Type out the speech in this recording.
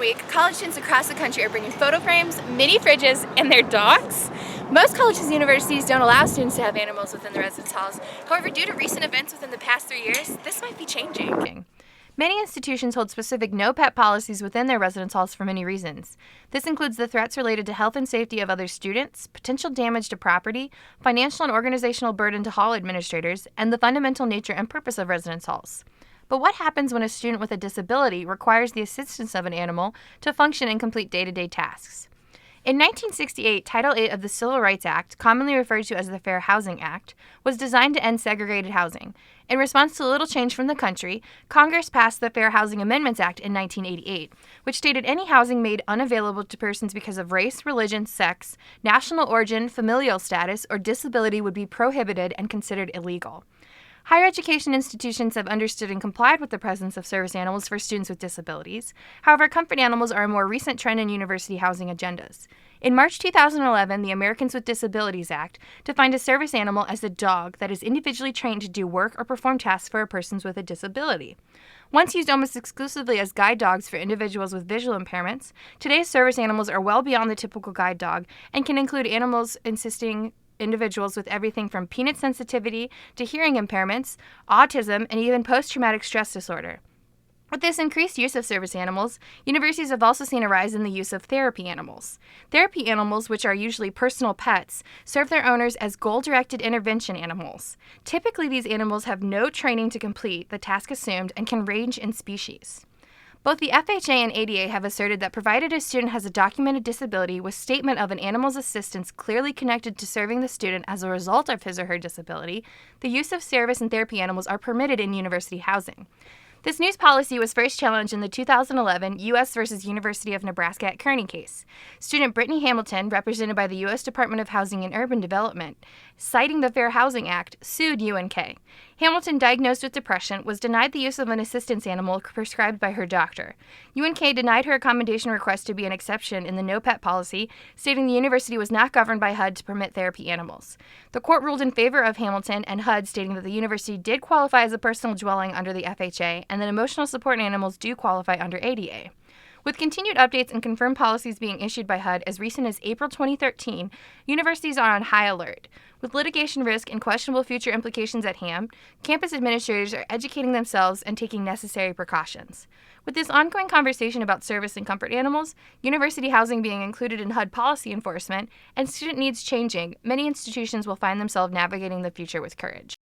Week, college students across the country are bringing photo frames, mini fridges, and their dogs. Most colleges and universities don't allow students to have animals within the residence halls. However, due to recent events within the past 3 years, this might be changing. Many institutions hold specific no-pet policies within their residence halls for many reasons. This includes the threats related to health and safety of other students, potential damage to property, financial and organizational burden to hall administrators, and the fundamental nature and purpose of residence halls. But what happens when a student with a disability requires the assistance of an animal to function and complete day-to-day tasks? In 1968, Title VIII of the Civil Rights Act, commonly referred to as the Fair Housing Act, was designed to end segregated housing. In response to little change from the country, Congress passed the Fair Housing Amendments Act in 1988, which stated any housing made unavailable to persons because of race, religion, sex, national origin, familial status, or disability would be prohibited and considered illegal. Higher education institutions have understood and complied with the presence of service animals for students with disabilities. However, comfort animals are a more recent trend in university housing agendas. In March 2011, the Americans with Disabilities Act defined a service animal as a dog that is individually trained to do work or perform tasks for persons with a disability. Once used almost exclusively as guide dogs for individuals with visual impairments, today's service animals are well beyond the typical guide dog and can include animals assisting individuals with everything from peanut sensitivity to hearing impairments, autism, and even post-traumatic stress disorder. With this increased use of service animals, universities have also seen a rise in the use of therapy animals. Therapy animals, which are usually personal pets, serve their owners as goal-directed intervention animals. Typically, these animals have no training to complete the task assumed and can range in species. Both the FHA and ADA have asserted that provided a student has a documented disability with statement of an animal's assistance clearly connected to serving the student as a result of his or her disability, the use of service and therapy animals are permitted in university housing. This news policy was first challenged in the 2011 U.S. v. University of Nebraska at Kearney case. Student Brittany Hamilton, represented by the U.S. Department of Housing and Urban Development, citing the Fair Housing Act, sued UNK. Hamilton, diagnosed with depression, was denied the use of an assistance animal prescribed by her doctor. UNK denied her accommodation request to be an exception in the no-pet policy, stating the university was not governed by HUD to permit therapy animals. The court ruled in favor of Hamilton and HUD, stating that the university did qualify as a personal dwelling under the FHA and that emotional support animals do qualify under ADA. With continued updates and confirmed policies being issued by HUD as recent as April 2013, universities are on high alert. With litigation risk and questionable future implications at hand, campus administrators are educating themselves and taking necessary precautions. With this ongoing conversation about service and comfort animals, university housing being included in HUD policy enforcement, and student needs changing, many institutions will find themselves navigating the future with courage.